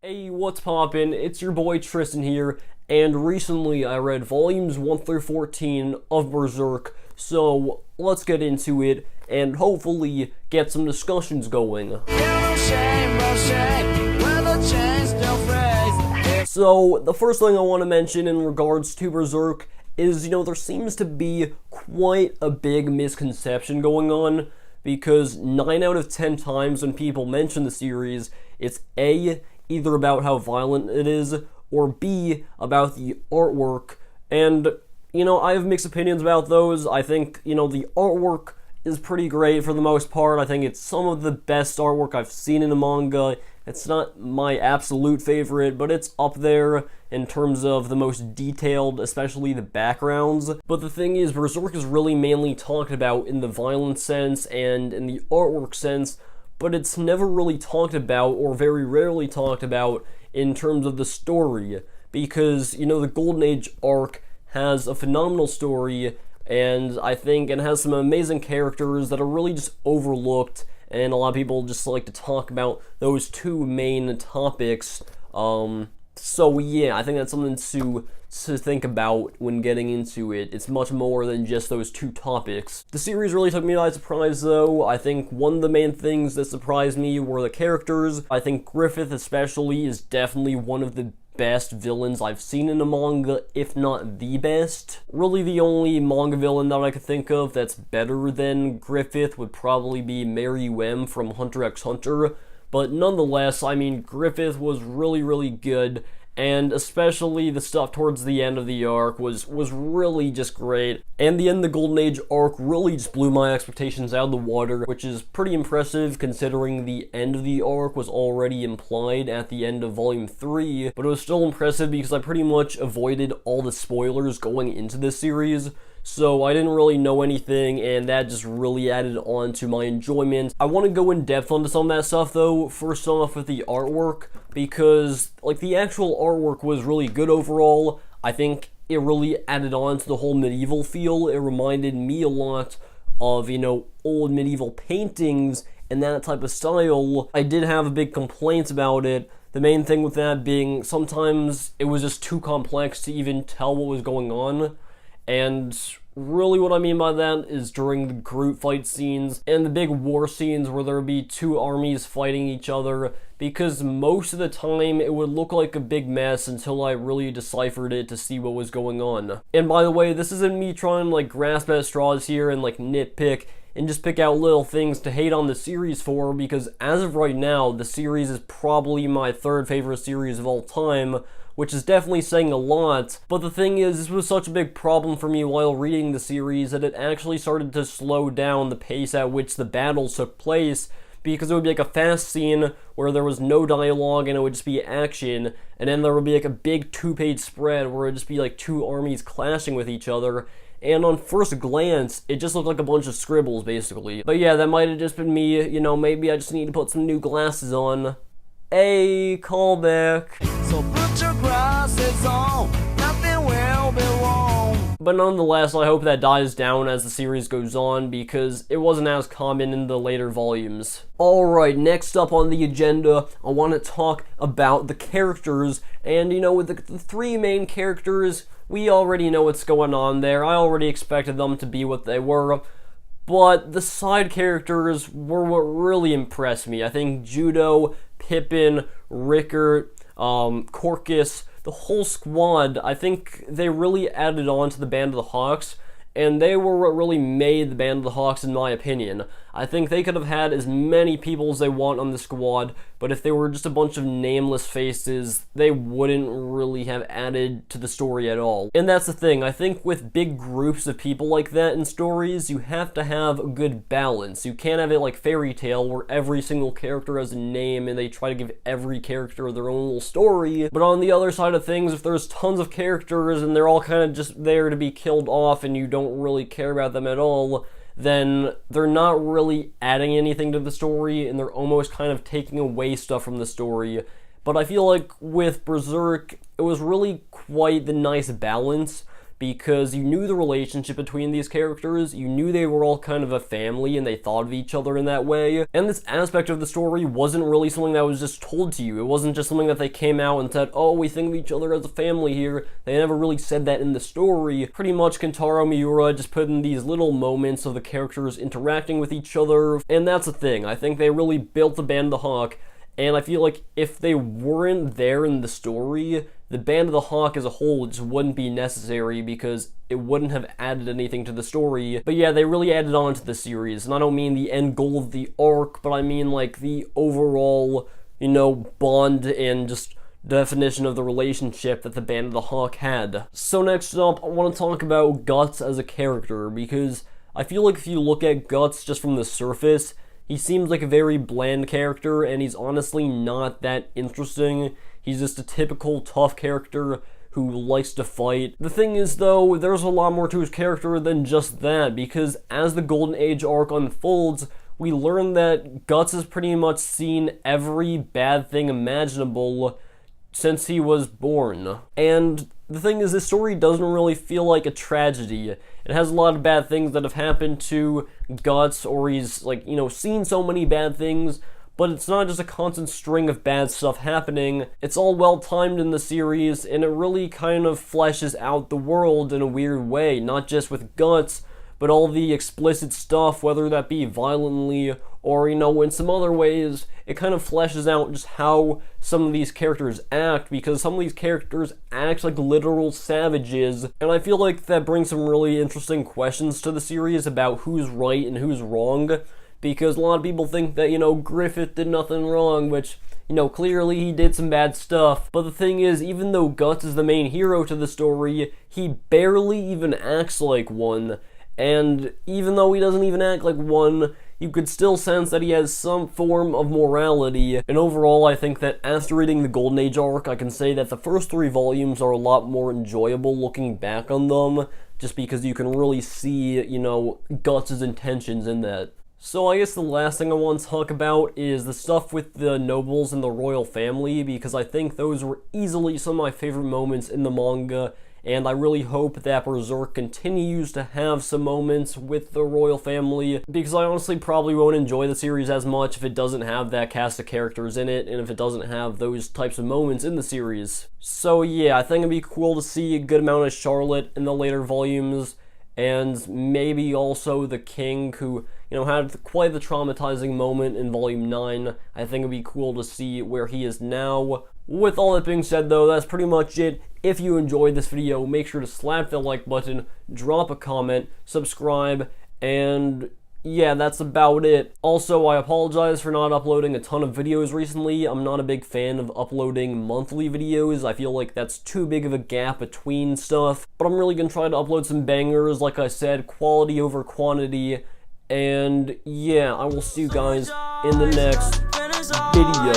Hey, what's poppin'? It's your boy Tristan here, and recently I read volumes 1 through 14 of Berserk, so let's get into it and hopefully get some discussions going. So, the first thing I want to mention in regards to Berserk is, there seems to be quite a big misconception going on, because 9 out of 10 times when people mention the series, it's A, either about how violent it is, or B, about the artwork. And, I have mixed opinions about those. I think, the artwork is pretty great for the most part. I think it's some of the best artwork I've seen in a manga. It's not my absolute favorite, but it's up there in terms of the most detailed, especially the backgrounds. But the thing is, Berserk is really mainly talked about in the violence sense and in the artwork sense, but it's never really talked about, or very rarely talked about, in terms of the story, because, the Golden Age arc has a phenomenal story, and I think it has some amazing characters that are really just overlooked, and a lot of people just like to talk about those two main topics. So yeah, I think that's something to think about when getting into it. It's much more than just those two topics. The series really took me by surprise though. I think one of the main things that surprised me were the characters. I think Griffith especially is definitely one of the best villains I've seen in a manga, if not the best. Really the only manga villain that I could think of that's better than Griffith would probably be Mary Wem from Hunter x Hunter, but nonetheless, Griffith was really good, and especially the stuff towards the end of the arc was really just great. And the end of the Golden Age arc really just blew my expectations out of the water, which is pretty impressive considering the end of the arc was already implied at the end of volume 3, but it was still impressive because I pretty much avoided all the spoilers going into this series. So I didn't really know anything, and that just really added on to my enjoyment. I want to go in depth onto some of that stuff though, first off with the artwork, because the actual artwork was really good overall. I think it really added on to the whole medieval feel. It reminded me a lot of, old medieval paintings and that type of style. I did have a big complaint about it. The main thing with that being sometimes it was just too complex to even tell what was going on. And really what I mean by that is during the group fight scenes and the big war scenes where there would be two armies fighting each other, because most of the time it would look like a big mess until I really deciphered it to see what was going on. And by the way, this isn't me trying to grasp at straws here and nitpick and just pick out little things to hate on the series for, because as of right now, the series is probably my third favorite series of all time, which is definitely saying a lot. But the thing is, this was such a big problem for me while reading the series that it actually started to slow down the pace at which the battles took place, because it would be a fast scene where there was no dialogue and it would just be action, and then there would be a big 2-page spread where it would just be two armies clashing with each other, and on first glance, it just looked like a bunch of scribbles, basically. But yeah, that might have just been me, maybe I just need to put some new glasses on. Hey, callback. So put your glasses on, nothing will be wrong. But nonetheless, I hope that dies down as the series goes on, because it wasn't as common in the later volumes. Alright, next up on the agenda, I want to talk about the characters, and with the three main characters, we already know what's going on there. I already expected them to be what they were. But the side characters were what really impressed me. I think Judo, Pippin, Rickert, Corcus, the whole squad, I think they really added on to the Band of the Hawks, and they were what really made the Band of the Hawks in my opinion. I think they could have had as many people as they want on the squad, but if they were just a bunch of nameless faces, they wouldn't really have added to the story at all. And that's the thing, I think with big groups of people like that in stories, you have to have a good balance. You can't have it like Fairy Tail, where every single character has a name and they try to give every character their own little story. But on the other side of things, if there's tons of characters and they're all kind of just there to be killed off and you don't really care about them at all, then they're not really adding anything to the story, and they're almost kind of taking away stuff from the story. But I feel like with Berserk, it was really quite the nice balance, because you knew the relationship between these characters, you knew they were all kind of a family and they thought of each other in that way, and this aspect of the story wasn't really something that was just told to you. It wasn't just something that they came out and said, oh, we think of each other as a family here. They never really said that in the story. Pretty much Kentaro Miura just put in these little moments of the characters interacting with each other, and that's the thing. I think they really built the Band of the Hawk, and I feel like if they weren't there in the story, the Band of the Hawk as a whole just wouldn't be necessary because it wouldn't have added anything to the story. But yeah, they really added on to the series, and I don't mean the end goal of the arc, but I mean like the overall, you know, bond and just definition of the relationship that the Band of the Hawk had. So next up, I want to talk about Guts as a character, because I feel like if you look at Guts just from the surface, he seems like a very bland character, and he's honestly not that interesting. He's just a typical tough character who likes to fight. The thing is, though, there's a lot more to his character than just that, because as the Golden Age arc unfolds, we learn that Guts has pretty much seen every bad thing imaginable since he was born. And the thing is, this story doesn't really feel like a tragedy. It has a lot of bad things that have happened to Guts, or he's, like, you know, seen so many bad things, but it's not just a constant string of bad stuff happening. It's all well timed in the series, and it really kind of fleshes out the world in a weird way, not just with Guts, but all the explicit stuff, whether that be violently or, you know, in some other ways. It kind of fleshes out just how some of these characters act, because some of these characters act like literal savages, and I feel like that brings some really interesting questions to the series about who's right and who's wrong, because a lot of people think that, you know, Griffith did nothing wrong, which, you know, clearly he did some bad stuff. But the thing is, even though Guts is the main hero to the story, he barely even acts like one. And even though he doesn't even act like one, you could still sense that he has some form of morality. And overall, I think that after reading the Golden Age arc, I can say that the first 3 volumes are a lot more enjoyable looking back on them, just because you can really see, you know, Guts' intentions in that. So I guess the last thing I want to talk about is the stuff with the nobles and the royal family, because I think those were easily some of my favorite moments in the manga, and I really hope that Berserk continues to have some moments with the royal family, because I honestly probably won't enjoy the series as much if it doesn't have that cast of characters in it, and if it doesn't have those types of moments in the series. So yeah, I think it'd be cool to see a good amount of Charlotte in the later volumes, and maybe also the king, who, you know, had quite the traumatizing moment in volume 9. I think it'd be cool to see where he is now. With all that being said, though, that's pretty much it. If you enjoyed this video, make sure to slap the like button, drop a comment, subscribe, and yeah, that's about it. Also, I apologize for not uploading a ton of videos recently. I'm not a big fan of uploading monthly videos. I feel like that's too big of a gap between stuff. But I'm really gonna try to upload some bangers, like I said, quality over quantity. And yeah, I will see you guys in the next video.